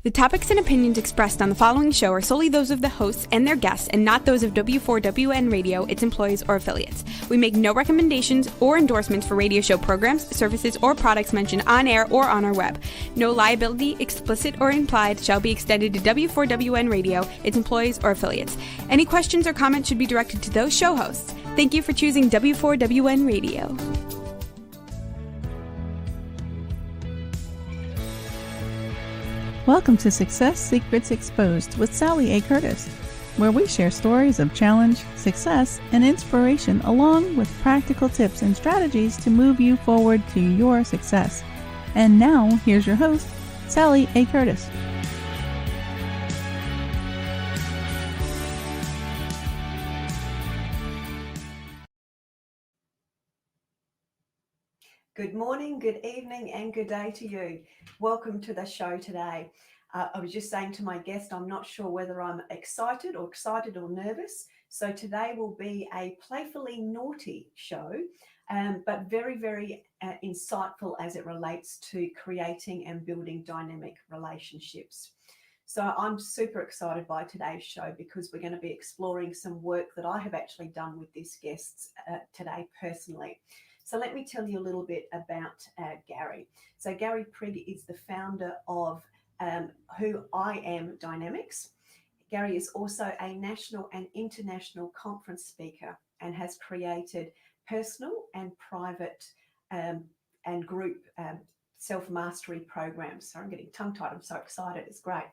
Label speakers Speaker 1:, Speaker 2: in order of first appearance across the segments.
Speaker 1: The topics and opinions expressed on the following show are solely those of the hosts and their guests and not those of W4WN Radio, its employees, or affiliates. We make no recommendations or endorsements for radio show programs, services, or products mentioned on air or on our web. No liability, explicit or implied, shall be extended to W4WN Radio, its employees, or affiliates. Any questions or comments should be directed to those show hosts. Thank you for choosing W4WN Radio.
Speaker 2: Welcome to Success Secrets Exposed with Sally A. Curtis, where we share stories of challenge, success, and inspiration along with practical tips and strategies to move you forward to your success. And now, here's your host, Sally A. Curtis.
Speaker 3: Good morning, good evening, and good day to you. Welcome to the show today. I was just saying to my guest, I'm not sure whether I'm excited or nervous. So today will be a playfully naughty show, but very, very insightful as it relates to creating and building dynamic relationships. So I'm super excited by today's show because we're going to be exploring some work that I have actually done with this guest today personally. So let me tell you a little bit about Gary. So Gary Prigg is the founder of Who I Am Dynamics. Gary is also a national and international conference speaker and has created personal and private and group self-mastery programs. So I'm getting tongue-tied. I'm so excited. It's great.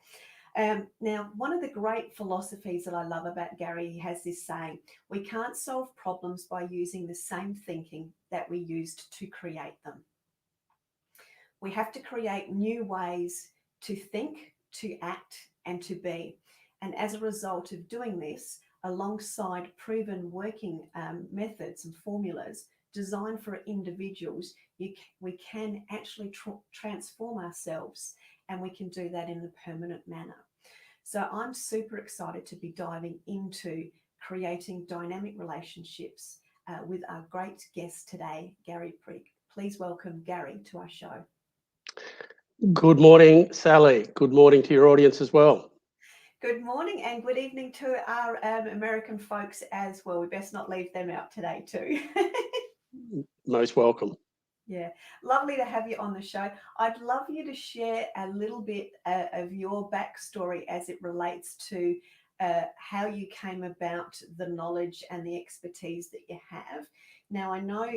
Speaker 3: Now, one of the great philosophies that I love about Gary, he has this saying, we can't solve problems by using the same thinking that we used to create them. We have to create new ways to think, to act, and to be. And as a result of doing this, alongside proven working methods and formulas designed for individuals, we can actually transform ourselves, and we can do that in a permanent manner. So I'm super excited to be diving into creating dynamic relationships with our great guest today, Gary Prigg. Please welcome Gary to our show.
Speaker 4: Good morning, Sally. Good morning to your audience as well.
Speaker 3: Good morning and good evening to our American folks as well. We best not leave them out today too.
Speaker 4: Most welcome.
Speaker 3: Yeah, lovely to have you on the show. I'd love you to share a little bit of your backstory as it relates to how you came about the knowledge and the expertise that you have. Now, I know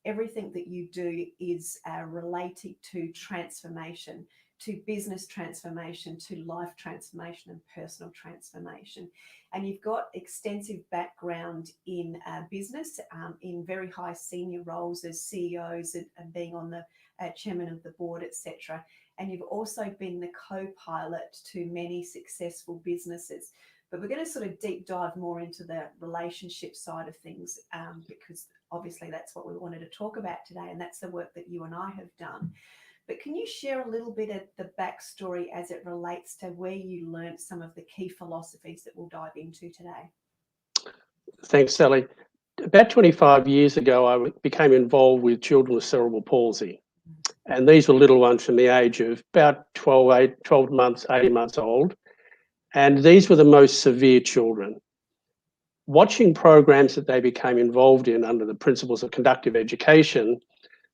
Speaker 3: everything that you do is related to transformation, to business transformation, to life transformation and personal transformation. And you've got extensive background in business, in very high senior roles as CEOs and being on the chairman of the board, etc. And you've also been the co-pilot to many successful businesses. But we're going to sort of deep dive more into the relationship side of things because obviously that's what we wanted to talk about today. And that's the work that you and I have done. But can you share a little bit of the backstory as it relates to where you learned some of the key philosophies that we'll dive into today?
Speaker 4: Thanks, Sally. About 25 years ago, I became involved with children with cerebral palsy. And these were little ones from the age of about 12 months, 18 months old. And these were the most severe children. Watching programs that they became involved in under the principles of conductive education,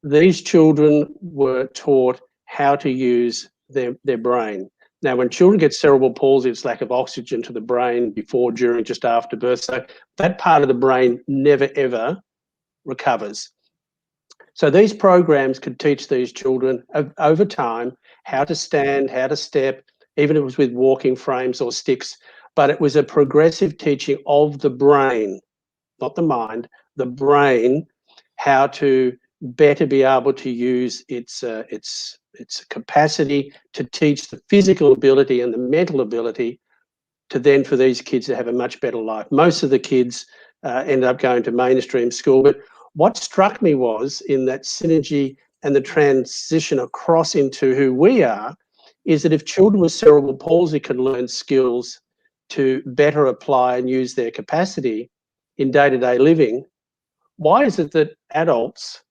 Speaker 4: these children were taught how to use their brain. Now, when children get cerebral palsy, it's lack of oxygen to the brain before, during, just after birth. So that part of the brain never, ever recovers. So these programs could teach these children over time how to stand, how to step, even if it was with walking frames or sticks. But it was a progressive teaching of the brain, not the mind, the brain, how to better be able to use its capacity to teach the physical ability and the mental ability to then for these kids to have a much better life. Most of the kids ended up going to mainstream school, but what struck me was in that synergy and the transition across into who we are is that if children with cerebral palsy can learn skills to better apply and use their capacity in day-to-day living, why is it that adults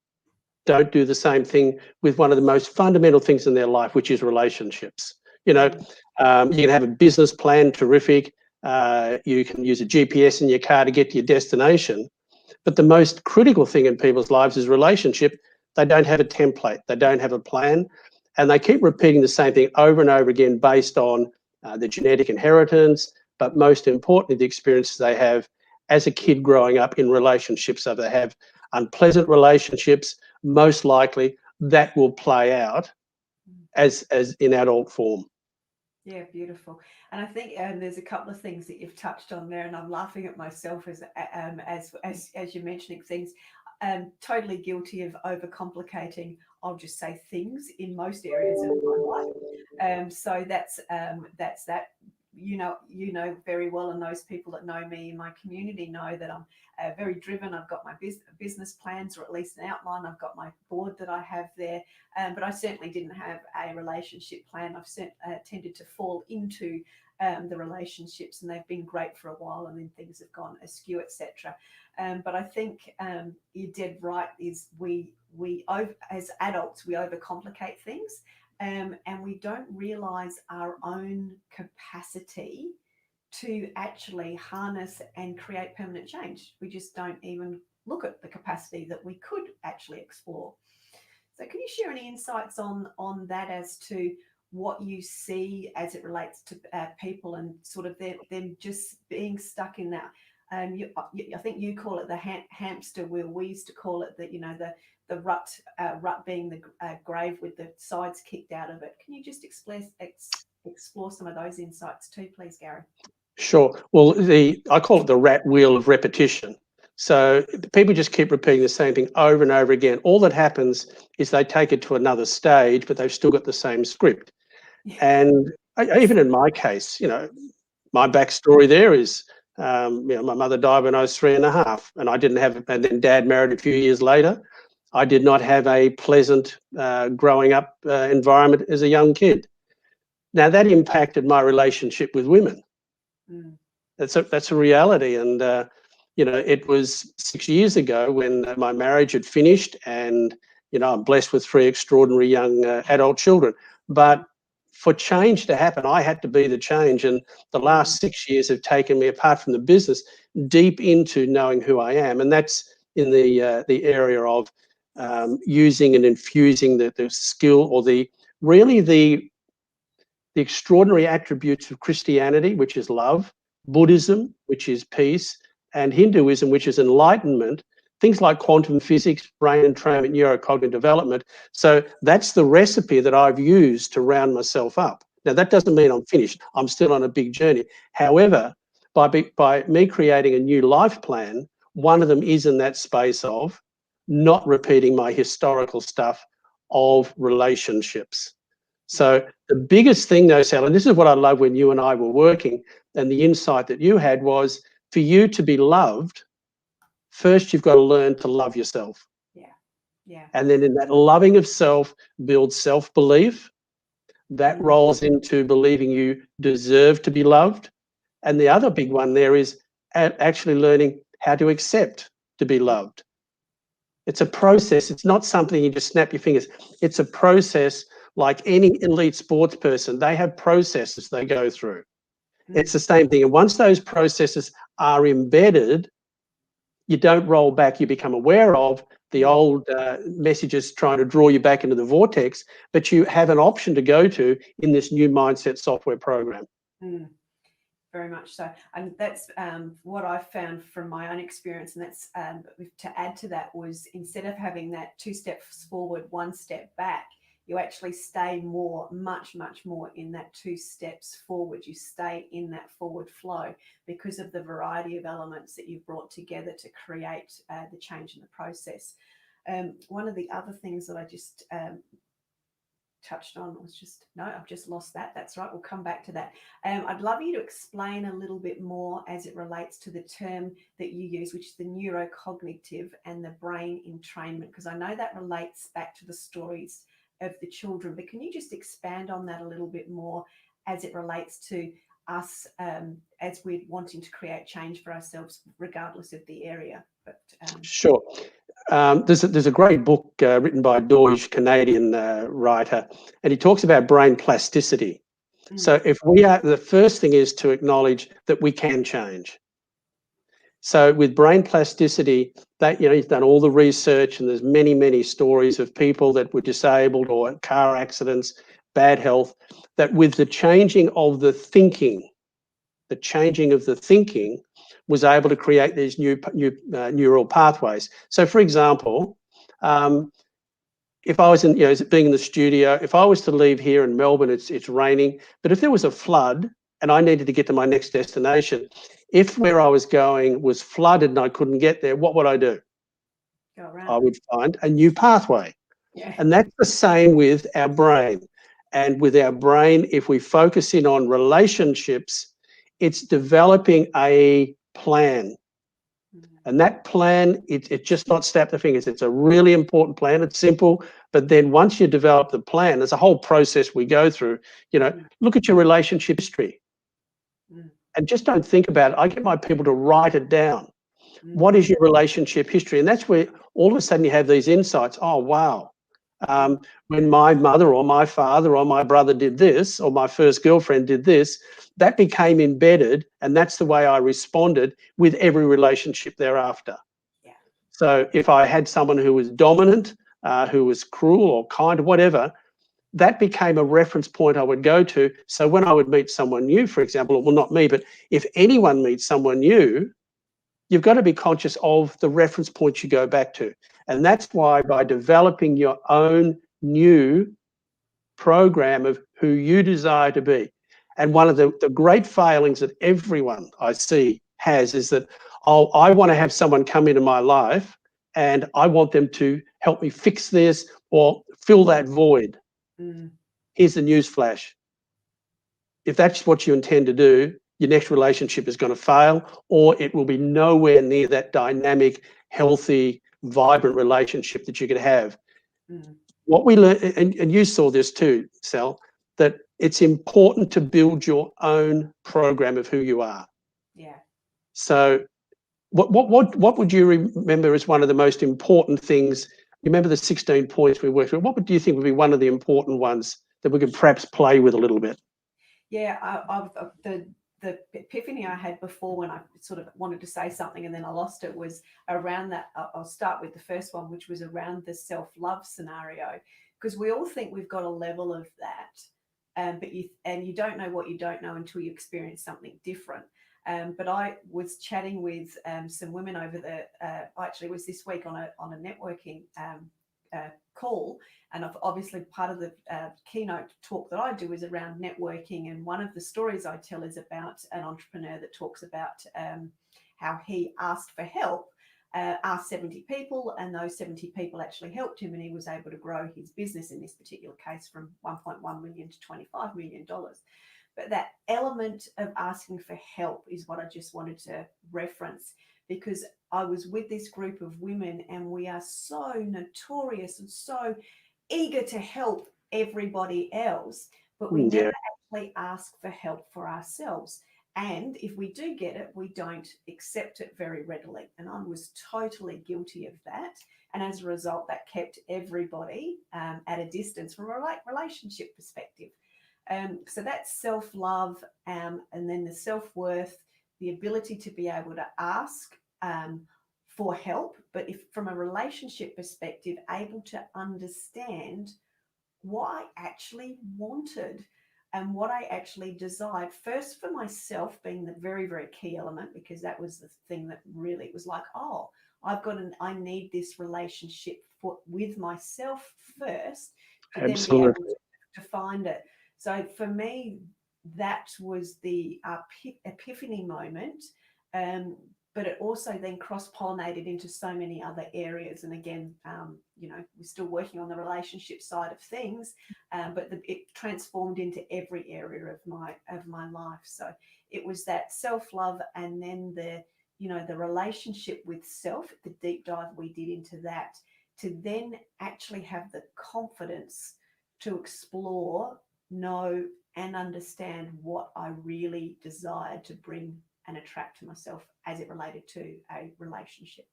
Speaker 4: don't do the same thing with one of the most fundamental things in their life, which is relationships? You know, you can have a business plan, terrific. You can use a GPS in your car to get to your destination. But the most critical thing in people's lives is relationship. They don't have a template. They don't have a plan. And they keep repeating the same thing over and over again based on the genetic inheritance, but most importantly, the experiences they have as a kid growing up in relationships. So they have unpleasant relationships, most likely that will play out as in adult form.
Speaker 3: Yeah, beautiful. And I think there's a couple of things that you've touched on there, and I'm laughing at myself as you're mentioning things. Totally guilty of overcomplicating, I'll just say, things in most areas of my life. So that's that. You know very well, and those people that know me in my community know that I'm very driven. I've got my business plans, or at least an outline. I've got my board that I have there, but I certainly didn't have a relationship plan. I've tended to fall into the relationships, and they've been great for a while, and then things have gone askew, etc. But I think you're dead right. Is we as adults we overcomplicate things. And we don't realize our own capacity to actually harness and create permanent change. We just don't even look at the capacity that we could actually explore. So can you share any insights on that as to what you see as it relates to people and sort of them just being stuck in that? I think you call it the hamster wheel. We used to call it the rut being the grave with the sides kicked out of it. Can you just explore some of those insights too, please, Gary?
Speaker 4: Sure. Well, I call it the rat wheel of repetition. So people just keep repeating the same thing over and over again. All that happens is they take it to another stage, but they've still got the same script. And even in my case, my backstory there is, my mother died when I was 3.5, and I didn't have, and then Dad married a few years later. I did not have a pleasant growing up environment as a young kid. Now that impacted my relationship with women. That's a reality, and it was 6 years ago when my marriage had finished, and I'm blessed with 3 extraordinary young adult children. But for change to happen, I had to be the change, and the last 6 years have taken me, apart from the business, deep into knowing who I am, and that's in the area of using and infusing the skill or the extraordinary attributes of Christianity, which is love, Buddhism, which is peace, and Hinduism, which is enlightenment, things like quantum physics, brain entrainment, neurocognitive development. So that's the recipe that I've used to round myself up. Now, that doesn't mean I'm finished. I'm still on a big journey. However, by me creating a new life plan, one of them is in that space of not repeating my historical stuff of relationships. So the biggest thing though, Sal, and this is what I love when you and I were working, and the insight that you had was, for you to be loved, first you've got to learn to love yourself.
Speaker 3: Yeah.
Speaker 4: And then in that loving of self, build self-belief. That rolls into believing you deserve to be loved. And the other big one there is actually learning how to accept to be loved. It's a process. It's not something you just snap your fingers. It's a process. Like any elite sports person, they have processes they go through. It's the same thing. And once those processes are embedded, you don't roll back. You become aware of the old messages trying to draw you back into the vortex, but you have an option to go to in this new mindset software program.
Speaker 3: Very much so. And that's what I found from my own experience. And that's to add to that was, instead of having that 2 steps forward, 1 step back, you actually stay much more in that 2 steps forward. You stay in that forward flow because of the variety of elements that you've brought together to create the change in the process. One of the other things that I just touched on was I've just lost that. That's right. We'll come back to that. I'd love you to explain a little bit more as it relates to the term that you use, which is the neurocognitive and the brain entrainment, because I know that relates back to the stories of the children, but can you just expand on that a little bit more as it relates to us as we're wanting to create change for ourselves regardless of the area?
Speaker 4: Sure. There's a great book written by a Deutsch Canadian writer, and he talks about brain plasticity. So if we are, the first thing is to acknowledge that we can change. So with brain plasticity, that, you know, he's done all the research, and there's many, many stories of people that were disabled or car accidents, bad health, that with the changing of the thinking, was able to create these new neural pathways. So for example, if I was in, you know, being in the studio, if I was to leave here in Melbourne, it's raining, but if there was a flood and I needed to get to my next destination, if where I was going was flooded and I couldn't get there, what would I do?
Speaker 3: Go around.
Speaker 4: I would find a new pathway.
Speaker 3: Yeah.
Speaker 4: And that's the same with our brain. And with our brain, if we focus in on relationships, it's developing a plan. And that plan, it's just not snap the fingers. It's a really important plan. It's simple. But then once you develop the plan, there's a whole process we go through. You know, look at your relationship history and just don't think about it. I get my people to write it down. What is your relationship history? And that's where all of a sudden you have these insights. Oh, wow. When my mother or my father or my brother did this, or my first girlfriend did this, that became embedded, and that's the way I responded with every relationship thereafter.
Speaker 3: Yeah.
Speaker 4: So if I had someone who was dominant, who was cruel or kind or whatever, that became a reference point I would go to. So when I would meet someone new, for example, well, not me, but if anyone meets someone new, you've got to be conscious of the reference points you go back to. And that's why by developing your own new program of who you desire to be. And one of the great failings that everyone I see has is that, oh, I want to have someone come into my life and I want them to help me fix this or fill that void. Here's the news flash. If that's what you intend to do, your next relationship is going to fail, or it will be nowhere near that dynamic, healthy, vibrant relationship that you could have. What we learn, and you saw this too, Sal, that it's important to build your own program of who you are.
Speaker 3: Yeah.
Speaker 4: So what would you remember as one of the most important things? You remember the 16 points we worked with. What do you think would be one of the important ones that we could perhaps play with a little bit?
Speaker 3: Yeah, the epiphany I had before when I sort of wanted to say something and then I lost it was around that. I'll start with the first one, which was around the self-love scenario, because we all think we've got a level of that, but you don't know what you don't know until you experience something different. But I was chatting with some women over actually it was this week on a networking call, and obviously part of the keynote talk that I do is around networking, and one of the stories I tell is about an entrepreneur that talks about how he asked for help, asked 70 people, and those 70 people actually helped him, and he was able to grow his business in this particular case from $1.1 million to $25 million. But that element of asking for help is what I just wanted to reference, because I was with this group of women and we are so notorious and so eager to help everybody else, but we never actually ask for help for ourselves. And if we do get it, we don't accept it very readily. And I was totally guilty of that. And as a result, that kept everybody at a distance from a relationship perspective. So that's self-love, and then the self-worth, the ability to be able to ask for help, but if from a relationship perspective, able to understand what I actually wanted and what I actually desired. First for myself being the very, very key element, because that was the thing that really was like, oh, I need this relationship with myself first to
Speaker 4: Absolutely.
Speaker 3: then be able to find it. So for me, that was the epiphany moment, but it also then cross-pollinated into so many other areas. And again, we're still working on the relationship side of things, but it transformed into every area of my life. So it was that self-love, and then the relationship with self, the deep dive we did into that, to then actually have the confidence to explore, know, and understand what I really desired to bring and attract to myself as it related to a relationship.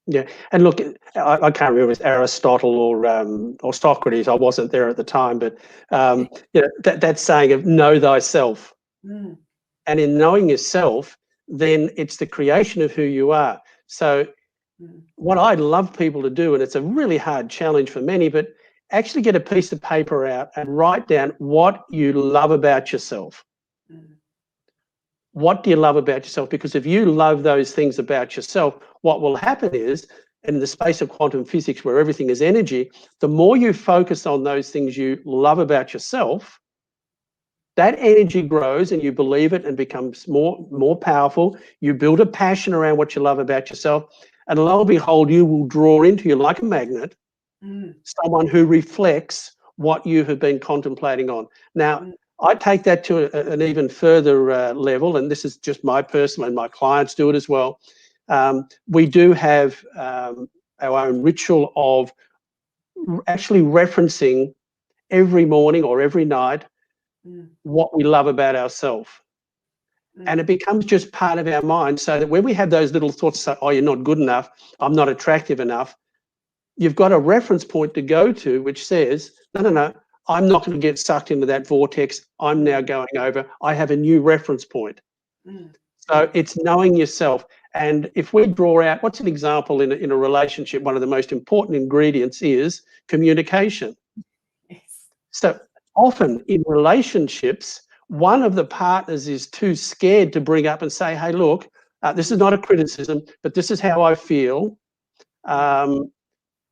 Speaker 4: Yeah, and look, I can't remember if it's Aristotle or Socrates. I wasn't there at the time, but that saying of know thyself, and in knowing yourself, then it's the creation of who you are. So, what I'd love people to do, and it's a really hard challenge for many, but actually get a piece of paper out and write down what you love about yourself. What do you love about yourself? Because if you love those things about yourself, what will happen is, in the space of quantum physics where everything is energy, the more you focus on those things you love about yourself, that energy grows and you believe it and becomes more powerful. You build a passion around what you love about yourself, and lo and behold, you will draw into you like a magnet someone who reflects what you have been contemplating on. Now, I take that to an even further level, and this is just my personal, and my clients do it as well. We do have our own ritual of actually referencing every morning or every night what we love about ourselves. And it becomes just part of our mind, so that when we have those little thoughts, say, oh, you're not good enough, I'm not attractive enough, you've got a reference point to go to which says, no, I'm not going to get sucked into that vortex. I'm now going over. I have a new reference point. So it's knowing yourself. And if we draw out, what's an example in a relationship? One of the most important ingredients is communication. Yes. So often in relationships, one of the partners is too scared to bring up and say, hey, look, this is not a criticism, but this is how I feel.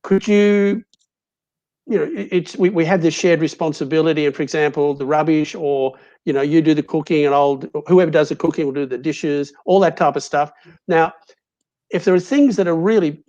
Speaker 4: Could you, we have this shared responsibility, and for example, the rubbish, or, you do the cooking and whoever does the cooking will do the dishes, all that type of stuff. Now, if there are things that are really,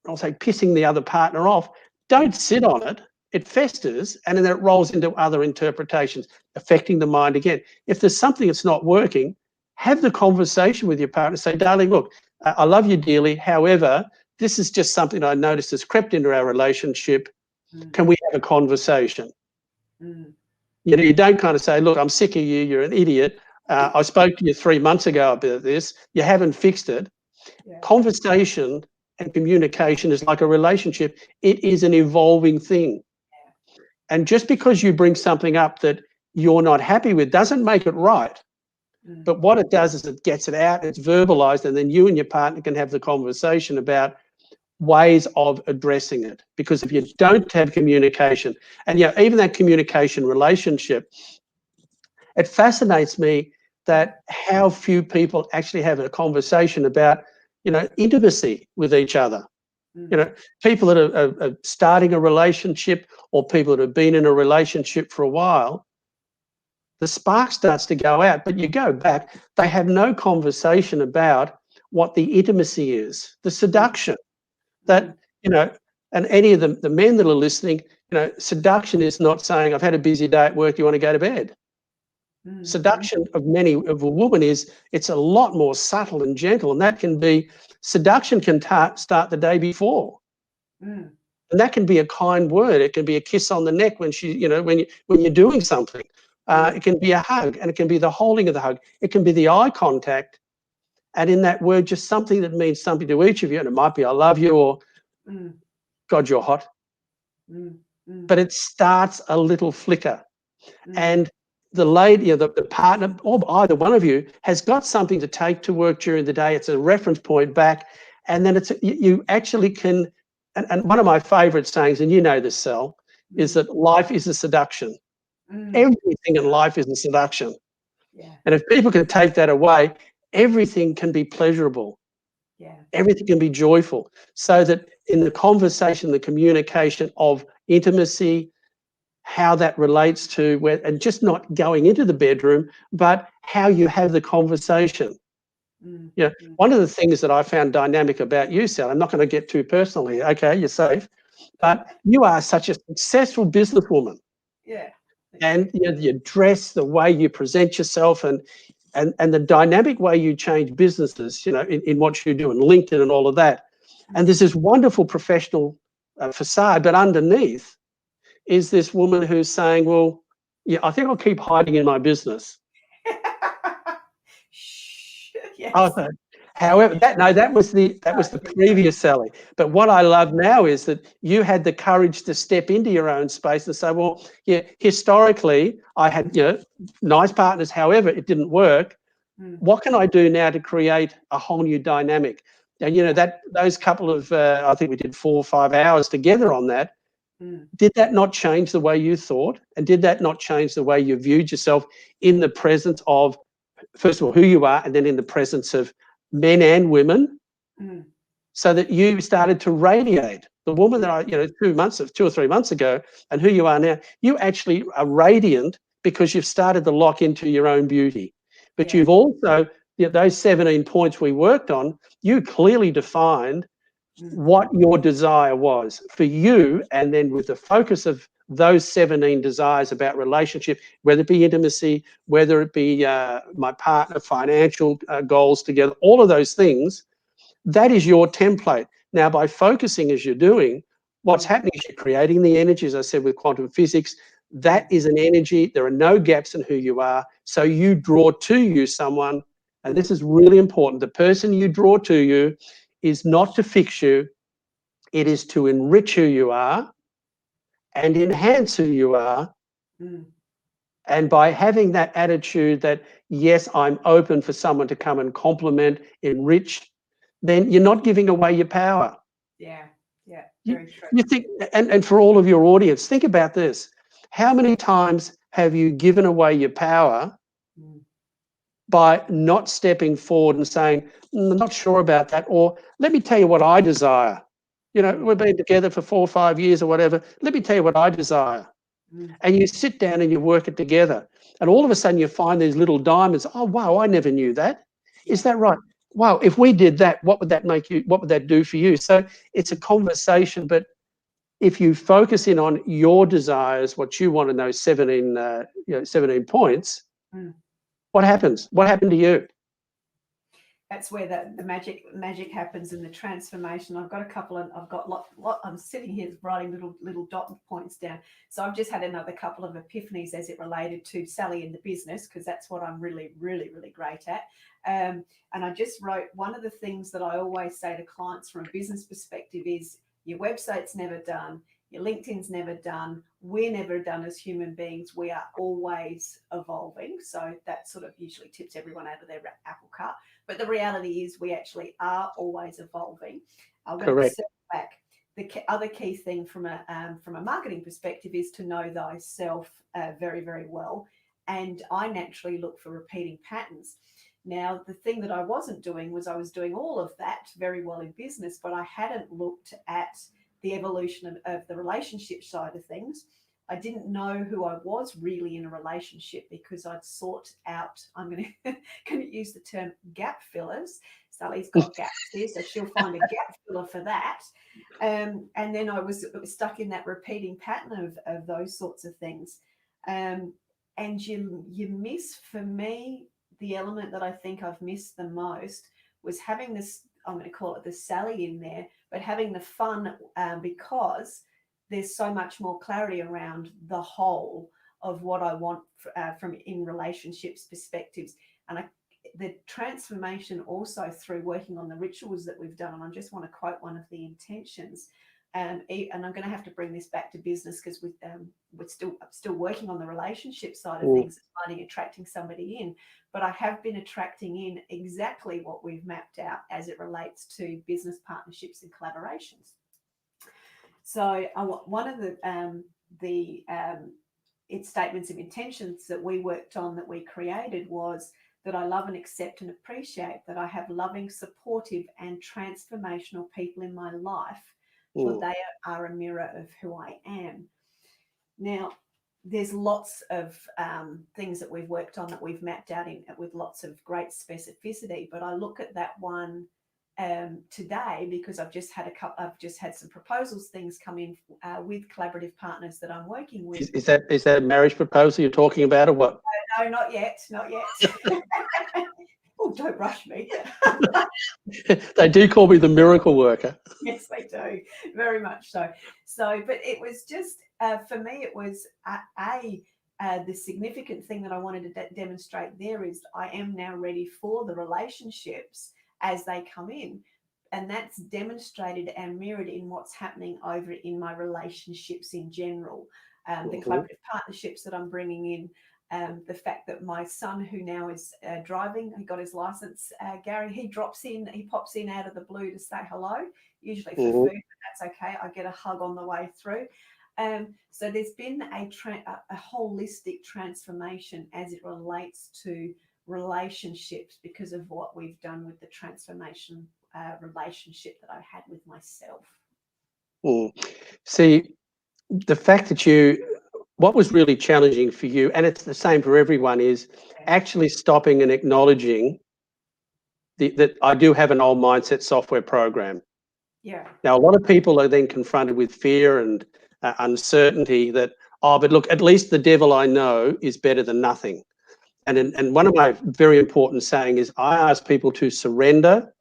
Speaker 4: I'll say, pissing the other partner off, don't sit on it. It festers, and then it rolls into other interpretations, affecting the mind again. If there's something that's not working, have the conversation with your partner. Say, darling, look, I love you dearly. However, this is just something I noticed has crept into our relationship. Can we have a conversation? You don't kind of say, look, I'm sick of you. You're an idiot. I spoke to you 3 months ago about this. You haven't fixed it. Yeah. Conversation and communication is like a relationship. It is an evolving thing. Yeah. And just because you bring something up that you're not happy with doesn't make it right. But what it does is it gets it out, it's verbalized, and then you and your partner can have the conversation about ways of addressing it. Because if you don't have communication, and even that communication relationship, it fascinates me that how few people actually have a conversation about, intimacy with each other. People that are starting a relationship, or people that have been in a relationship for a while, the spark starts to go out, but you go back, they have no conversation about what the intimacy is, the seduction. That, and any of the men that are listening, seduction is not saying, I've had a busy day at work, do you want to go to bed? Seduction of a woman is, it's a lot more subtle and gentle, and that can be, seduction can start the day before. And that can be a kind word. It can be a kiss on the neck when when you're doing something. It can be a hug, and it can be the holding of the hug. It can be the eye contact. And in that word, just something that means something to each of you. And it might be, I love you, or God, you're hot. But it starts a little flicker. And the lady, the partner, or either one of you has got something to take to work during the day. It's a reference point back. And then you actually can, and one of my favorite sayings, and you know this, Sal, is that life is a seduction. Everything in life is a seduction. Yeah. And if people can take that away, everything can be pleasurable. Yeah. Everything can be joyful. So that in the conversation, the communication of intimacy, how that relates to and just not going into the bedroom, but how you have the conversation. One of the things that I found dynamic about you, Sal, I'm not going to get too personal here. Okay, you're safe. But you are such a successful businesswoman. Yeah. And you dress, the way you present yourself, and the dynamic way you change businesses, in what you do, and LinkedIn and all of that. And there's this wonderful professional facade, but underneath is this woman who's saying, well, I think I'll keep hiding in my business. Yes. Okay. However, that was the previous Sally. But what I love now is that you had the courage to step into your own space and say, well, yeah, historically I had, nice partners. However, it didn't work. What can I do now to create a whole new dynamic? And those couple of, I think we did 4 or 5 hours together on that. Did that not change the way you thought? And did that not change the way you viewed yourself in the presence of, first of all, who you are, and then in the presence of men and women, so that you started to radiate? The woman that I, 2 or 3 months ago, and who you are now, you actually are radiant because you've started to lock into your own beauty. But you've also, those 17 points we worked on, you clearly defined what your desire was for you, and then with the focus of those 17 desires about relationship, whether it be intimacy, whether it be my partner, financial goals together, all of those things, that is your template. Now, by focusing as you're doing, what's happening is you're creating the energy, as I said, with quantum physics. That is an energy. There are no gaps in who you are. So you draw to you someone, and this is really important. The person you draw to you is not to fix you. It is to enrich who you are and enhance who you are. And by having that attitude that, yes, I'm open for someone to come and complement, enrich, then you're not giving away your power.
Speaker 3: Yeah, very true.
Speaker 4: You think, and for all of your audience, think about this. How many times have you given away your power by not stepping forward and saying, I'm not sure about that, or let me tell you what I desire. We've been together for 4 or 5 years or whatever. Let me tell you what I desire. And you sit down and you work it together. And all of a sudden you find these little diamonds. Oh, wow, I never knew that. Is that right? Wow, if we did that, what would that make you? What would that do for you? So it's a conversation, but if you focus in on your desires, what you want in those 17 points, what happens? What happened to you?
Speaker 3: That's where the magic happens in the transformation. I've got a couple, and I've got I'm sitting here writing little dot points down. So I've just had another couple of epiphanies as it related to Sally in the business, because that's what I'm really, really, really great at. And I just wrote, one of the things that I always say to clients from a business perspective is, your website's never done, your LinkedIn's never done, we're never done as human beings. We are always evolving. So that sort of usually tips everyone out of their apple cart. But the reality is we actually are always evolving. I'm going to step back. The other key thing from a marketing perspective is to know thyself very, very well. And I naturally look for repeating patterns. Now, the thing that I wasn't doing was I was doing all of that very well in business, but I hadn't looked at the evolution of the relationship side of things. I didn't know who I was really in a relationship because I'd sought out, I'm going to use the term gap fillers. Sally's got gaps here, so she'll find a gap filler for that. And then I was stuck in that repeating pattern of those sorts of things. And you miss, for me, the element that I think I've missed the most was having this, I'm going to call it the Sally in there, but having the fun because there's so much more clarity around the whole of what I want from in relationships perspectives. And the transformation also through working on the rituals that we've done. And I just want to quote one of the intentions. And I'm going to have to bring this back to business because we're still working on the relationship side of things, attracting somebody in. But I have been attracting in exactly what we've mapped out as it relates to business partnerships and collaborations. So one of the statements of intentions that we worked on, that we created, was that I love and accept and appreciate that I have loving, supportive and transformational people in my life, for they are a mirror of who I am. Now, there's lots of things that we've worked on that we've mapped out with lots of great specificity, but I look at that one today because I've just had some proposals, things come in with collaborative partners that I'm working with.
Speaker 4: Is that a marriage proposal you're talking about, or what?
Speaker 3: No, not yet. Oh, don't rush me.
Speaker 4: They do call me the miracle worker.
Speaker 3: Yes, they do. Very much so. But it was just, for me, it was the significant thing that I wanted to demonstrate there is I am now ready for the relationships as they come in. And that's demonstrated and mirrored in what's happening over in my relationships in general. The collaborative partnerships that I'm bringing in, the fact that my son, who now is driving, he got his license, Gary, he pops in out of the blue to say hello, usually for food, but that's okay. I get a hug on the way through. So there's been a holistic transformation as it relates to relationships because of what we've done with the transformation relationship that I had with myself.
Speaker 4: See, the fact that what was really challenging for you, and it's the same for everyone, is actually stopping and acknowledging that I do have an old mindset software program.
Speaker 3: Yeah.
Speaker 4: Now, a lot of people are then confronted with fear and uncertainty that, but look, at least the devil I know is better than nothing. And one of my very important saying is I ask people to surrender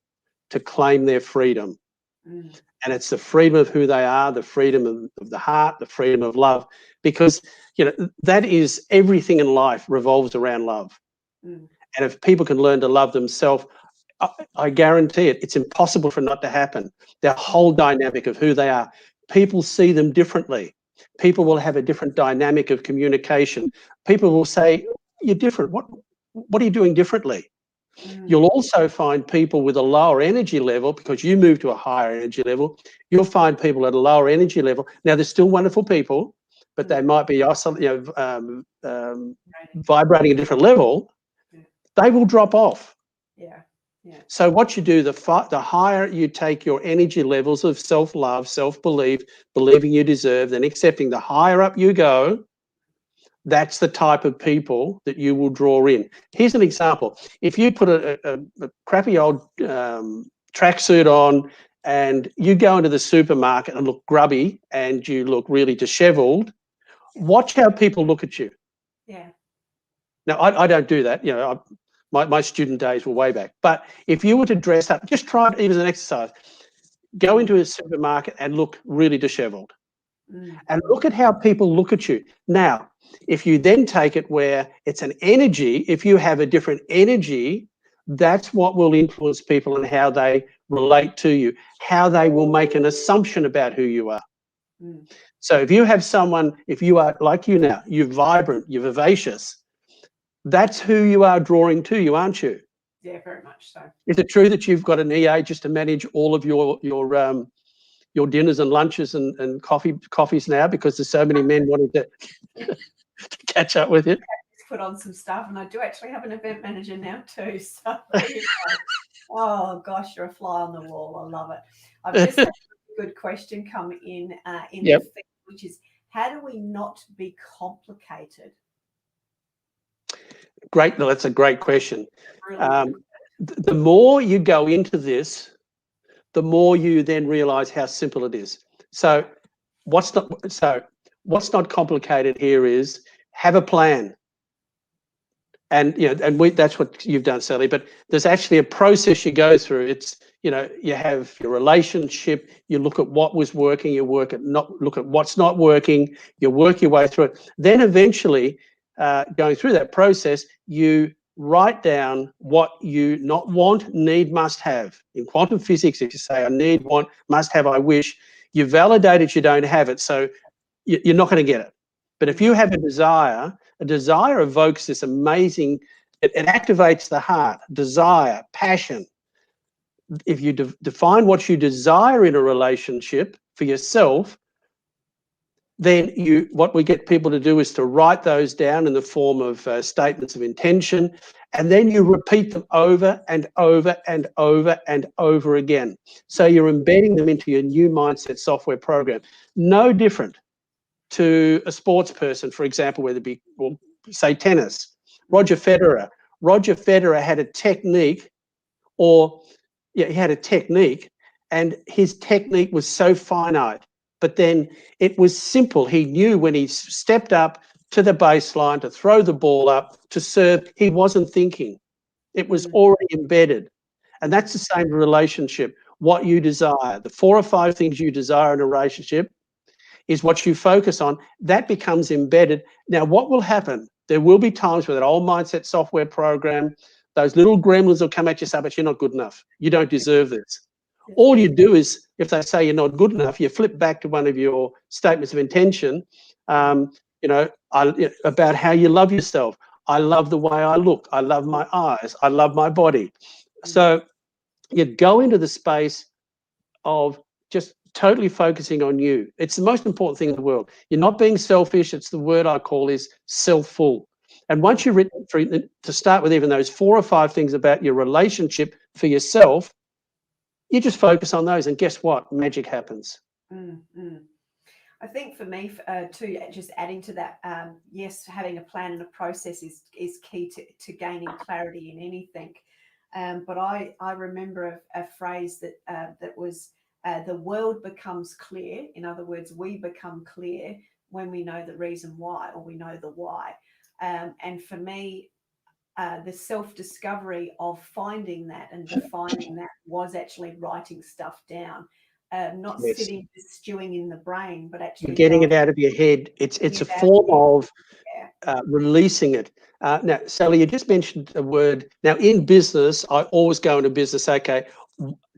Speaker 4: to claim their freedom. And it's the freedom of who they are, the freedom of the heart, the freedom of love, because, that is everything in life revolves around love. And if people can learn to love themselves, I guarantee it's impossible for it not to happen. Their whole dynamic of who they are, people see them differently. People will have a different dynamic of communication. People will say, you're different. What are you doing differently? You'll also find people with a lower energy level, because you move to a higher energy level. You'll find people at a lower energy level. Now, they're still wonderful people, but they might be vibrating a different level. They will drop off.
Speaker 3: Yeah.
Speaker 4: So what you do, the higher you take your energy levels of self-love, self-belief, believing you deserve, then accepting, the higher up you go, that's the type of people that you will draw in. Here's an example. If you put a crappy old tracksuit on and you go into the supermarket and look grubby and you look really disheveled, watch how people look at you.
Speaker 3: Yeah.
Speaker 4: Now, I don't do that. My student days were way back. But if you were to dress up, just try it even as an exercise. Go into a supermarket and look really disheveled. And look at how people look at you. Now, if you then take it where it's an energy, if you have a different energy, that's what will influence people and how they relate to you, how they will make an assumption about who you are. So if you have someone, if you are like you now, you're vibrant, you're vivacious, that's who you are drawing to you, aren't you?
Speaker 3: Yeah, very much so.
Speaker 4: Is it true that you've got an EA just to manage all of your dinners and lunches and coffees now, because there's so many men wanting to catch up with you?
Speaker 3: Put on some stuff, and I do actually have an event manager now too. So, oh gosh, you're a fly on the wall. I love it. I've just had a good question come in the feed, which is, how do we not be complicated?
Speaker 4: Great. No, that's a great question.
Speaker 3: Really
Speaker 4: the more you go into this, the more you then realize how simple it is. So what's not complicated here is have a plan. And that's what you've done, Sally, but there's actually a process you go through. It's, you have your relationship, you look at what was working, you look at what's not working, you work your way through it. Then eventually, going through that process, you write down what you not want, need, must have. In quantum physics, if you say I need, want, must have, I wish, you validate it, you don't have it, so you're not going to get it. But if you have a desire evokes this amazing, it activates the heart, desire, passion. If you define what you desire in a relationship for yourself, then what we get people to do is to write those down in the form of statements of intention, and then you repeat them over and over and over and over again. So you're embedding them into your new mindset software program. No different to a sports person, for example, whether it be, well, say tennis. Roger Federer had a technique, he had a technique, and his technique was so finite. But then it was simple. He knew when he stepped up to the baseline to throw the ball up, to serve, he wasn't thinking. It was already embedded. And that's the same relationship. What you desire, the 4 or 5 things you desire in a relationship is what you focus on. That becomes embedded. Now, what will happen? There will be times where that old mindset software program, those little gremlins will come at you and say, but you're not good enough. You don't deserve this.
Speaker 3: Yeah.
Speaker 4: All you do is, if they say you're not good enough, you flip back to one of your statements of intention, about how you love yourself. I love the way I look. I love my eyes. I love my body. So you go into the space of just totally focusing on you. It's the most important thing in the world. You're not being selfish. It's the word I call is self-full. And once you've written to start with even those 4 or 5 things about your relationship for yourself, you just focus on those, and guess what? Magic happens.
Speaker 3: I think for me, too, just adding to that, yes, having a plan and a process is key to gaining clarity in anything. But I remember a phrase that was, the world becomes clear. In other words, we become clear when we know the reason why, or we know the why. And for me, the self-discovery of finding that and defining that was actually writing stuff down, not
Speaker 4: Yes.
Speaker 3: sitting stewing in the brain, but actually
Speaker 4: You're getting it out of your head. It's a form of releasing it. Now, Sally, you just mentioned a word. Now, in business, I always go into business, okay,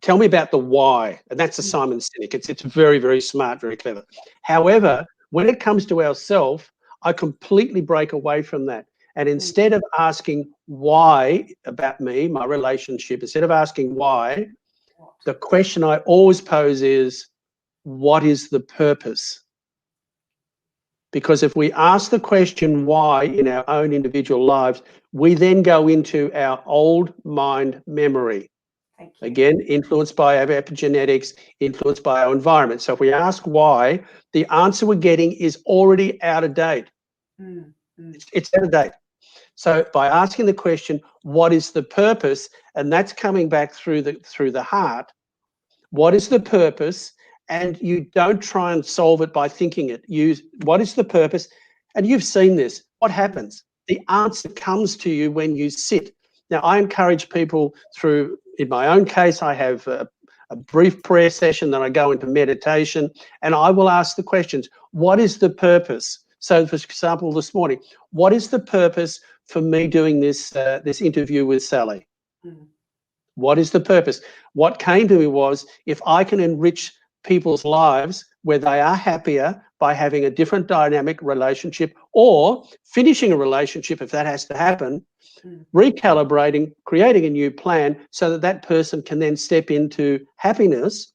Speaker 4: tell me about the why. And that's a Simon Sinek. It's very, very smart, very clever. However, when it comes to ourself, I completely break away from that. And instead of asking why about me, my relationship, instead of asking why, the question I always pose is, what is the purpose? Because if we ask the question why in our own individual lives, we then go into our old mind memory. Again, influenced by our epigenetics, influenced by our environment. So if we ask why, the answer we're getting is already out of date. It's out of date. So by asking the question, what is the purpose? And that's coming back through the heart. What is the purpose? And you don't try and solve it by thinking it. Use what is the purpose? And you've seen this. What happens? The answer comes to you when you sit. Now, I encourage people through, in my own case, I have a brief prayer session, then I go into meditation, and I will ask the questions. What is the purpose? So, for example, this morning, what is the purpose for me doing this interview with Sally? What is the purpose? What came to me was, if I can enrich people's lives where they are happier by having a different dynamic relationship, or finishing a relationship if that has to happen, recalibrating, creating a new plan so that that person can then step into happiness,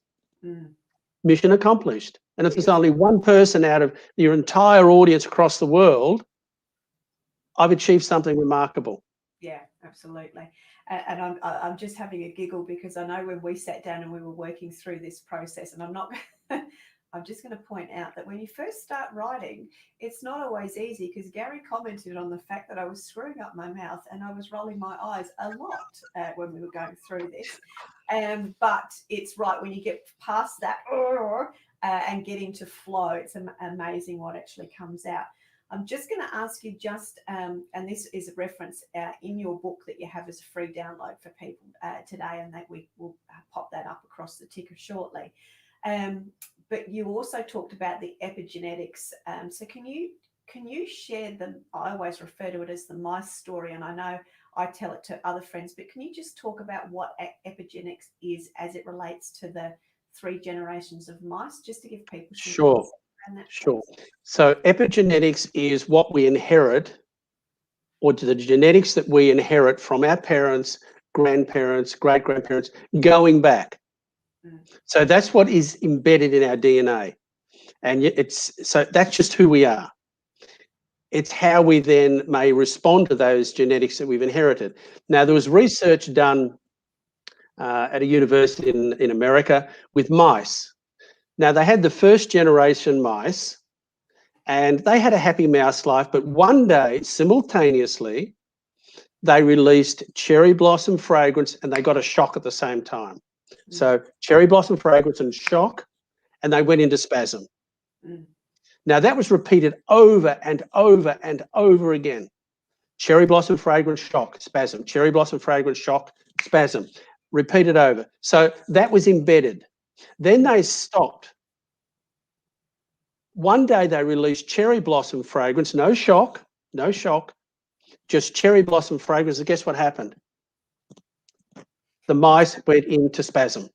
Speaker 4: mission accomplished. And if there's only one person out of your entire audience across the world, I've achieved something remarkable.
Speaker 3: Yeah, absolutely. And I'm just having a giggle because I know when we sat down and we were working through this process, and I'm just going to point out that when you first start writing, it's not always easy, because Gary commented on the fact that I was screwing up my mouth and I was rolling my eyes a lot when we were going through this. But it's right, when you get past that and get into flow, it's amazing what actually comes out. I'm just going to ask you and this is a reference in your book that you have as a free download for people today, and that we will pop that up across the ticker shortly. But you also talked about the epigenetics. So can you share I always refer to it as the mice story, and I know I tell it to other friends, but can you just talk about what epigenetics is as it relates to the 3 generations of mice, just to give people some
Speaker 4: Sure. Sure. So epigenetics is what we inherit, or the genetics that we inherit from our parents, grandparents, great-grandparents, going back. So that's what is embedded in our DNA. And so that's just who we are. It's how we then may respond to those genetics that we've inherited. Now, there was research done at a university in America with mice. Now, they had the first generation mice, and they had a happy mouse life, but one day, simultaneously, they released cherry blossom fragrance, and they got a shock at the same time. So cherry blossom fragrance and shock, and they went into spasm. Now, that was repeated over and over and over again. Cherry blossom fragrance, shock, spasm. Cherry blossom fragrance, shock, spasm. Repeated over. So that was embedded. Then they stopped. One day they released cherry blossom fragrance, no shock, just cherry blossom fragrance. And guess what happened? The mice went into spasm.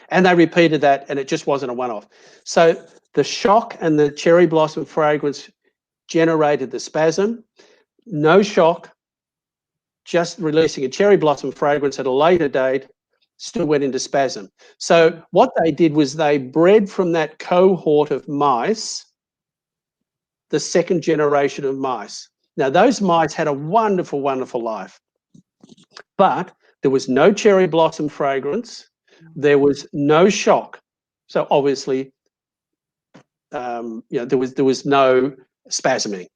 Speaker 4: And they repeated that, and it just wasn't a one-off. So the shock and the cherry blossom fragrance generated the spasm. No shock, just releasing a cherry blossom fragrance at a later date, still went into spasm. So what they did was they bred from that cohort of mice the second generation of mice. Now, those mice had a wonderful, wonderful life, but there was no cherry blossom fragrance. There was no shock. So obviously, there was no spasming.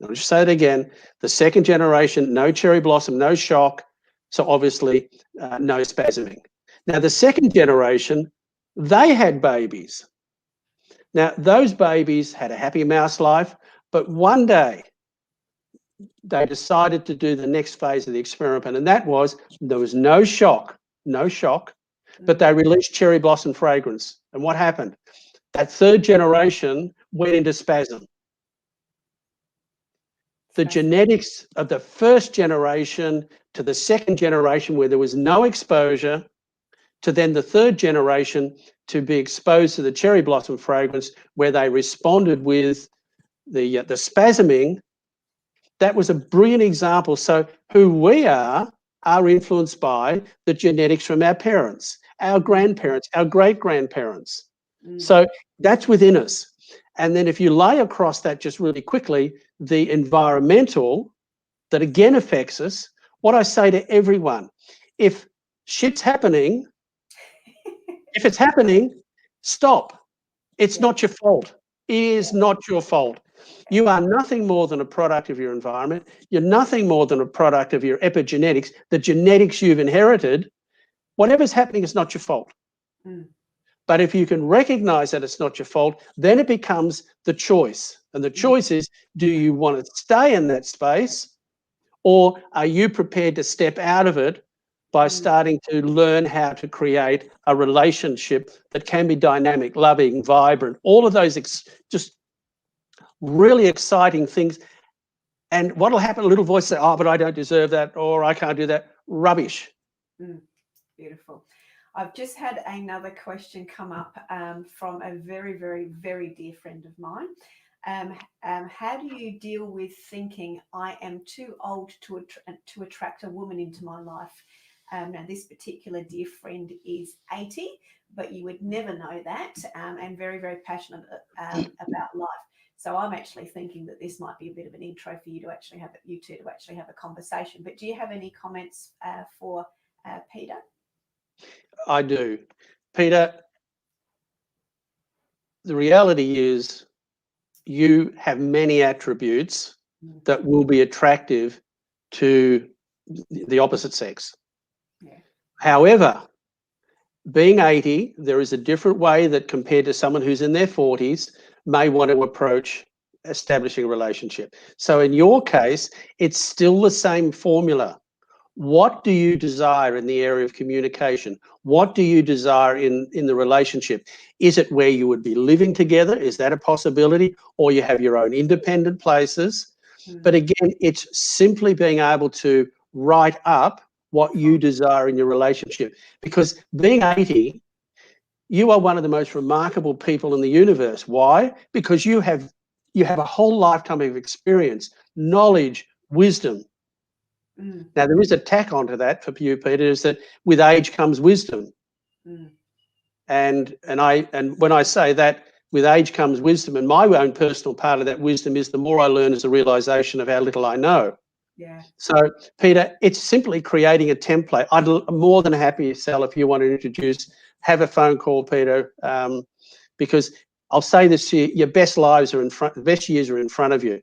Speaker 4: I'll just say it again. The second generation, no cherry blossom, no shock. So obviously, no spasming. Now, the second generation, they had babies. Now, those babies had a happy mouse life, but one day they decided to do the next phase of the experiment, and that was there was no shock, but they released cherry blossom fragrance. And what happened? That third generation went into spasm. The genetics of the first generation to the second generation, where there was no exposure, to then the third generation to be exposed to the cherry blossom fragrance, where they responded with the spasming. That was a brilliant example. So who we are influenced by the genetics from our parents, our grandparents, our great-grandparents. So that's within us. And then if you lay across that just really quickly, the environmental that again affects us, what I say to everyone, if shit's happening, if it's happening, stop. It's not your fault. It is not your fault. You are nothing more than a product of your environment. You're nothing more than a product of your epigenetics, the genetics you've inherited. Whatever's happening is not your fault. But if you can recognize that it's not your fault, then it becomes the choice. And the choice is, do you want to stay in that space, or are you prepared to step out of it by starting to learn how to create a relationship that can be dynamic, loving, vibrant, all of those just really exciting things. And what will happen? A little voice say, oh, but I don't deserve that, or I can't do that. Rubbish.
Speaker 3: Beautiful. I've just had another question come up from a very, very, very dear friend of mine. How do you deal with thinking I am too old to attract a woman into my life? Now, this particular dear friend is 80, but you would never know that, and very, very passionate about life. So I'm actually thinking that this might be a bit of an intro for you to actually have a conversation. But do you have any comments for Peter?
Speaker 4: I do. Peter, the reality is you have many attributes that will be attractive to the opposite sex. Yeah. However, being 80, there is a different way that compared to someone who's in their 40s may want to approach establishing a relationship. So in your case, it's still the same formula. What do you desire in the area of communication? What do you desire in the relationship? Is it where you would be living together? Is that a possibility? Or you have your own independent places? But again, it's simply being able to write up what you desire in your relationship. Because being 80, you are one of the most remarkable people in the universe. Why? Because you have a whole lifetime of experience, knowledge, wisdom. Now, there is a tack onto that for you, Peter, is that with age comes wisdom. And when I say that with age comes wisdom, and my own personal part of that wisdom is the more I learn is the realization of how little I know. Yeah. So, Peter, it's simply creating a template. I'm more than happy, Sal, if you want to have a phone call, Peter, because I'll say this to you, your best lives are the best years are in front of you.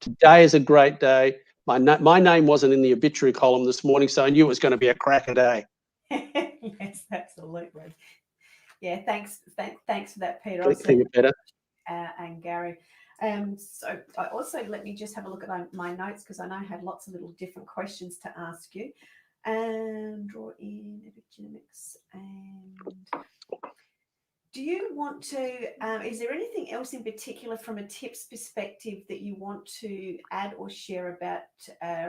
Speaker 4: Today is a great day. My name wasn't in the obituary column this morning, so I knew it was going to be a cracker day.
Speaker 3: Yes, absolutely. Yeah, thanks for that, Peter.
Speaker 4: Thank you, Peter.
Speaker 3: And Gary. So I also, let me just have a look at my notes, because I know I had lots of little different questions to ask you. And draw in epigenetics and Do you want to, is there anything else in particular from a tips perspective that you want to add or share about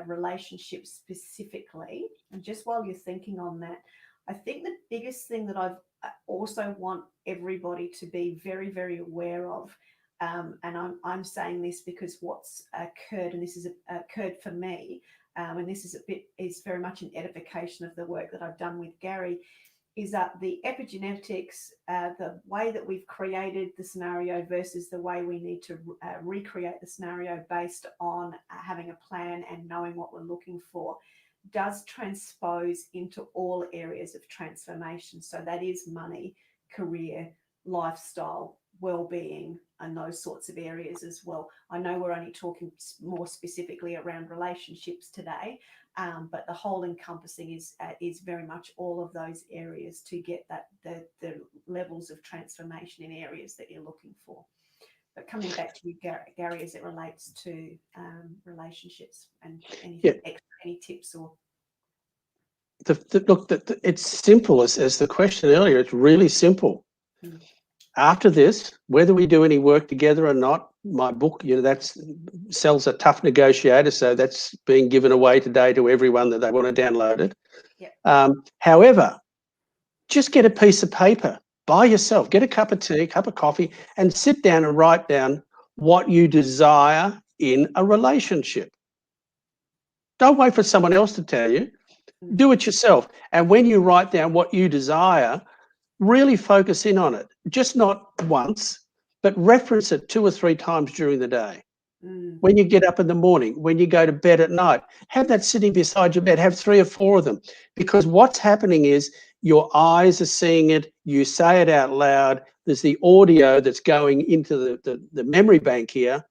Speaker 3: relationships specifically? And just while you're thinking on that, I think the biggest thing that I've also want everybody to be very, very aware of, and I'm saying this because what's occurred, and this has occurred for me, and this is very much an edification of the work that I've done with Gary, is that the epigenetics, the way that we've created the scenario versus the way we need to recreate the scenario based on having a plan and knowing what we're looking for, does transpose into all areas of transformation. So that is money, career, lifestyle, well-being, and those sorts of areas as well. I know we're only talking more specifically around relationships today, but the whole encompassing is very much all of those areas to get the levels of transformation in areas that you're looking for. But coming back to you, Gary, as it relates to relationships and anything extra, any tips or?
Speaker 4: Look, it's simple as the question earlier. It's really simple. After this, whether we do any work together or not, my book, that's sells a tough negotiator, so that's being given away today to everyone that they want to download it.
Speaker 3: Yep.
Speaker 4: However, just get a piece of paper by yourself, get a cup of tea, cup of coffee, and sit down and write down what you desire in a relationship. Don't wait for someone else to tell you. Do it yourself. And when you write down what you desire, really focus in on it. Just not once, but reference it 2 or 3 times during the day. When you get up in the morning, when you go to bed at night, have that sitting beside your bed, have 3 or 4 of them. Because what's happening is your eyes are seeing it, you say it out loud, there's the audio that's going into the memory bank here,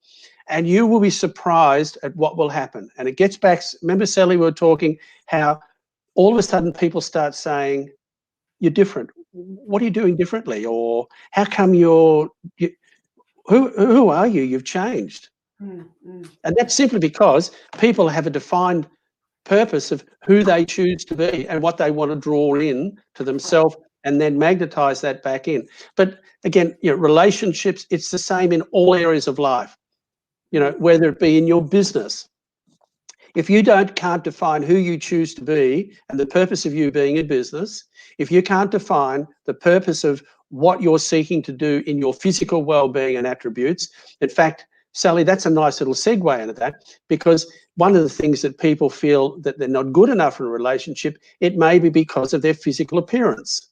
Speaker 4: and you will be surprised at what will happen. And it gets back, remember Sally, we were talking how all of a sudden people start saying, you're different. What are you doing differently? Or how come who are you? You've changed. And that's simply because people have a defined purpose of who they choose to be and what they want to draw in to themselves and then magnetize that back in. But again, relationships, it's the same in all areas of life, whether it be in your business. If you can't define who you choose to be and the purpose of you being in business, if you can't define the purpose of what you're seeking to do in your physical well-being and attributes, in fact, Sally, that's a nice little segue into that, because one of the things that people feel that they're not good enough in a relationship, it may be because of their physical appearance.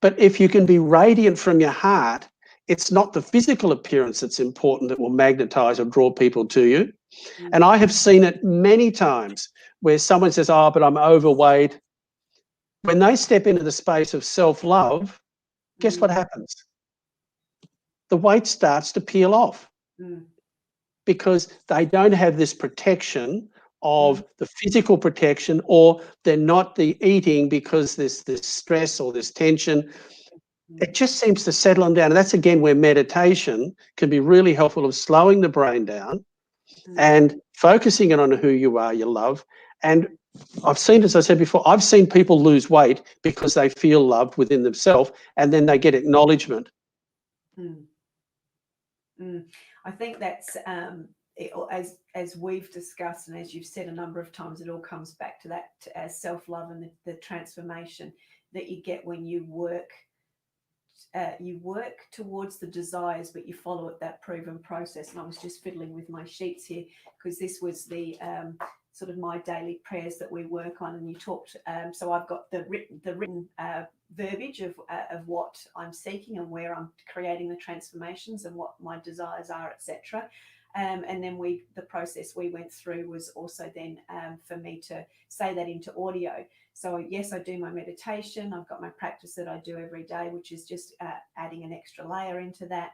Speaker 4: But if you can be radiant from your heart, it's not the physical appearance that's important that will magnetize or draw people to you. And I have seen it many times where someone says, oh, but I'm overweight. When they step into the space of self-love, guess what happens? The weight starts to peel off because they don't have this protection of the physical protection, or they're not the eating because there's this stress or this tension. It just seems to settle them down. And that's, again, where meditation can be really helpful of slowing the brain down and focusing it on who you are, your love. And I've seen, as I said before, I've seen people lose weight because they feel loved within themselves and then they get acknowledgement.
Speaker 3: I think that's, as we've discussed and as you've said a number of times, it all comes back to that self-love and the transformation that you get when you work towards the desires, but you follow that proven process. And I was just fiddling with my sheets here because this was the sort of my daily prayers that we work on. And you talked, so I've got the written verbiage of what I'm seeking and where I'm creating the transformations and what my desires are, etc. And then the process we went through was also then for me to say that into audio. So yes, I do my meditation. I've got my practice that I do every day, which is just adding an extra layer into that.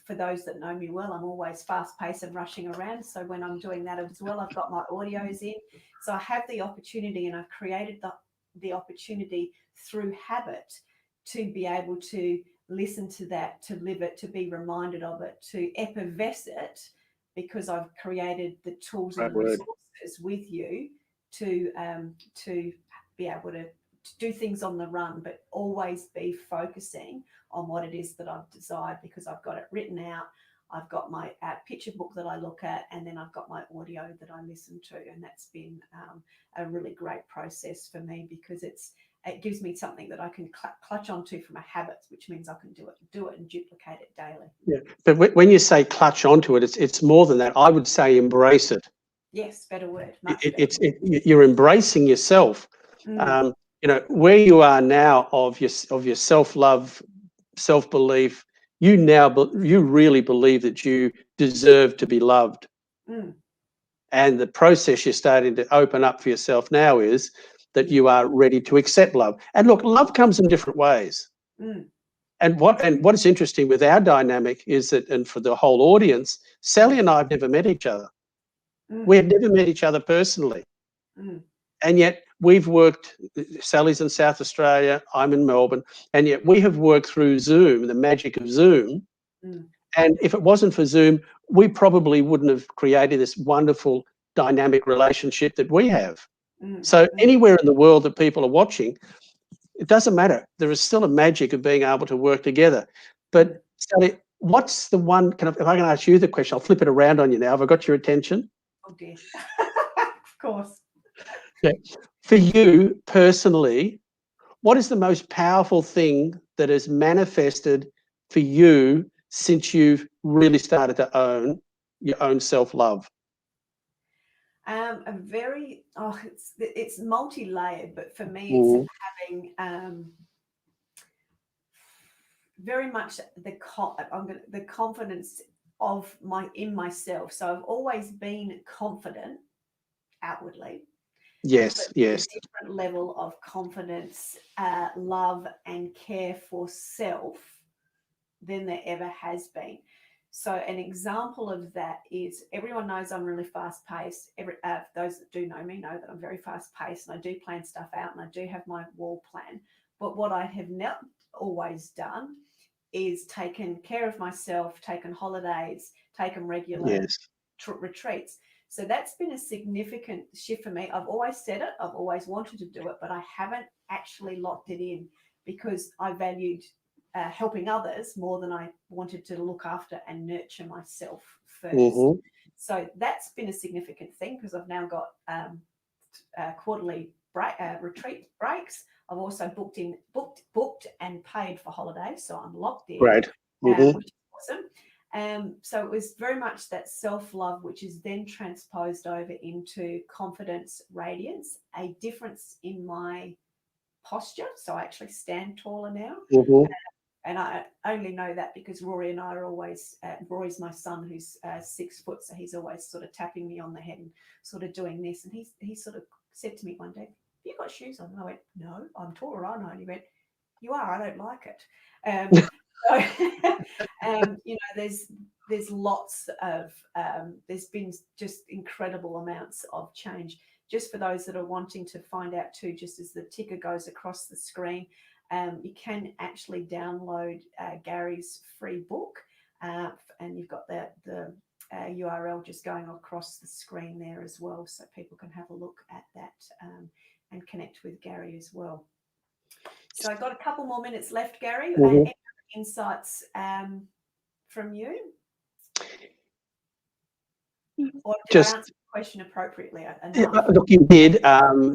Speaker 3: For those that know me well, I'm always fast-paced and rushing around. So when I'm doing that as well, I've got my audios in. So I have the opportunity, and I've created the opportunity through habit to be able to listen to that, to live it, to be reminded of it, to effervesce it, because I've created the tools and resources with you to be able to do things on the run, but always be focusing on what it is that I've desired, because I've got it written out. I've got my picture book that I look at, and then I've got my audio that I listen to. And that's been a really great process for me, because it gives me something that I can clutch onto from a habit, which means I can do it and duplicate it daily.
Speaker 4: Yeah, but when you say clutch onto it, it's more than that. I would say embrace it.
Speaker 3: Yes, better word.
Speaker 4: You're embracing yourself. Where you are now of your self-love, self-belief, you really believe that you deserve to be loved. And the process you're starting to open up for yourself now is that you are ready to accept love. And look, love comes in different ways. And what is interesting with our dynamic is that, and for the whole audience, Sally and I have never met each other. We have never met each other personally. And yet we've worked, Sally's in South Australia, I'm in Melbourne, and yet we have worked through Zoom, the magic of Zoom. And if it wasn't for Zoom, we probably wouldn't have created this wonderful dynamic relationship that we have. So anywhere in the world that people are watching, it doesn't matter. There is still a magic of being able to work together. But Sally, what's the one, if I can ask you the question, I'll flip it around on you now. Have I got your attention?
Speaker 3: Oh dear. Of course.
Speaker 4: Yeah. For you personally, what is the most powerful thing that has manifested for you since you've really started to own your own self-love?
Speaker 3: It's multi-layered, but for me, it's having very much the confidence in myself. So I've always been confident outwardly.
Speaker 4: Yes.
Speaker 3: A different level of confidence, love, and care for self than there ever has been. So an example of that is, everyone knows I'm really fast-paced. Those that do know me know that I'm very fast-paced, and I do plan stuff out, and I do have my wall plan. But what I have not always done is taken care of myself, taken holidays, taken regular retreats. So that's been a significant shift for me. I've always said it, I've always wanted to do it, but I haven't actually locked it in, because I valued helping others more than I wanted to look after and nurture myself first. So that's been a significant thing, because I've now got quarterly retreat breaks. I've also booked and paid for holidays, so I'm locked in.
Speaker 4: Right.
Speaker 3: Which is awesome. So it was very much that self-love, which is then transposed over into confidence, radiance, a difference in my posture. So I actually stand taller now. And I only know that because Rory and I are always, Rory's my son, who's 6 foot, so he's always sort of tapping me on the head and sort of doing this. And he sort of said to me one day, "Have you got shoes on?" And I went, "No, I'm taller, aren't I?" And he went, "You are, I don't like it." There's lots of, there's been just incredible amounts of change. Just for those that are wanting to find out too, just as the ticker goes across the screen, you can actually download Gary's free book, and you've got the URL just going across the screen there as well, so people can have a look at that and connect with Gary as well. So I've got a couple more minutes left, Gary. Any insights from you? Or did I answer the question appropriately enough?
Speaker 4: Look, you did.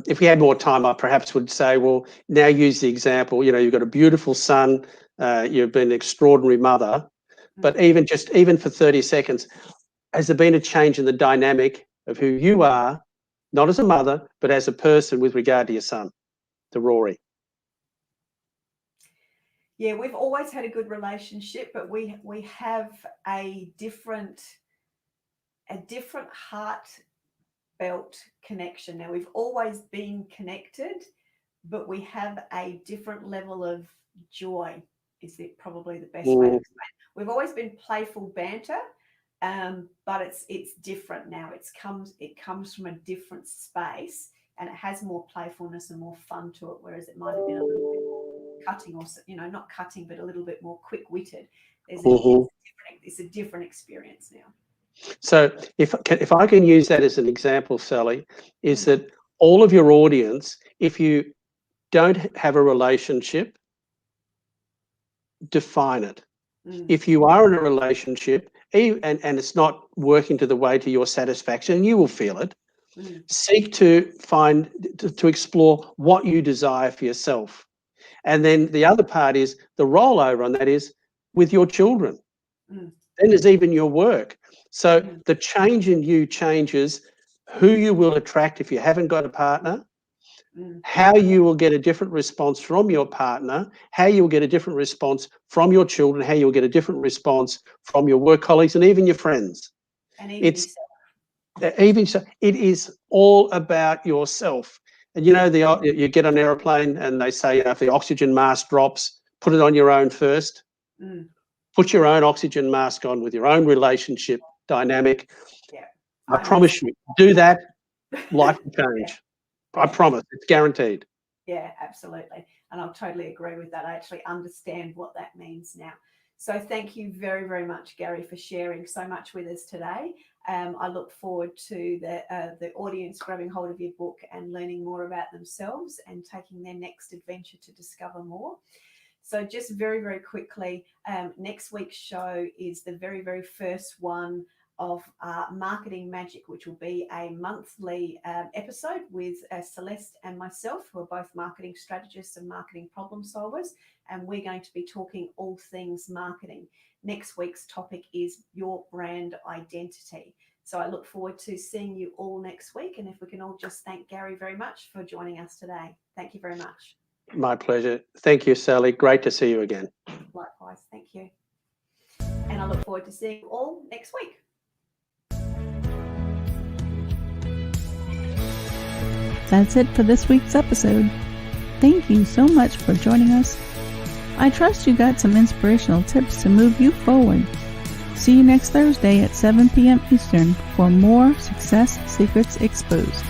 Speaker 4: If we had more time, I perhaps would say, well, now use the example. You've got a beautiful son. You've been an extraordinary mother. But even for 30 seconds, has there been a change in the dynamic of who you are, not as a mother, but as a person with regard to your son, to Rory?
Speaker 3: Yeah, we've always had a good relationship, but we have a different heartfelt connection. Now, we've always been connected, but we have a different level of joy, is probably the best way to explain. We've always been playful banter, but it's different now. It comes from a different space, and it has more playfulness and more fun to it, whereas it might have been a little bit cutting, or not cutting, but a little bit more quick-witted. It's a different experience now.
Speaker 4: So if I can use that as an example, Sally, is that all of your audience, if you don't have a relationship, define it. If you are in a relationship and it's not working to your satisfaction, you will feel it. Seek to to explore what you desire for yourself. And then the other part is the rollover on that is with your children. Then there's even your work. So the change in you changes who you will attract if you haven't got a partner, how you will get a different response from your partner, how you'll get a different response from your children, how you'll get a different response from your work colleagues and even your friends.
Speaker 3: And even
Speaker 4: so, it is all about yourself. And you get on an aeroplane and they say, if the oxygen mask drops, put it on your own first. Put your own oxygen mask on with your own relationship dynamic. I promise you, do that, life will change. I promise, it's guaranteed.
Speaker 3: Yeah, absolutely. And I'll totally agree with that. I actually understand what that means now. So thank you very, very much, Gary, for sharing so much with us today. I look forward to the audience grabbing hold of your book and learning more about themselves and taking their next adventure to discover more. So just very, very quickly, next week's show is the very, very first one of Marketing Magic, which will be a monthly episode with Celeste and myself, who are both marketing strategists and marketing problem solvers, and we're going to be talking all things marketing. Next week's topic is your brand identity. So I look forward to seeing you all next week, and if we can all just thank Gary very much for joining us today. Thank you very much.
Speaker 4: My pleasure. Thank you, Sally. Great to see you again.
Speaker 3: Likewise. Thank you. And I look forward to seeing you all next week.
Speaker 2: That's it for this week's episode. Thank you so much for joining us. I trust you got some inspirational tips to move you forward. See you next Thursday at 7 p.m. Eastern for more Success Secrets Exposed.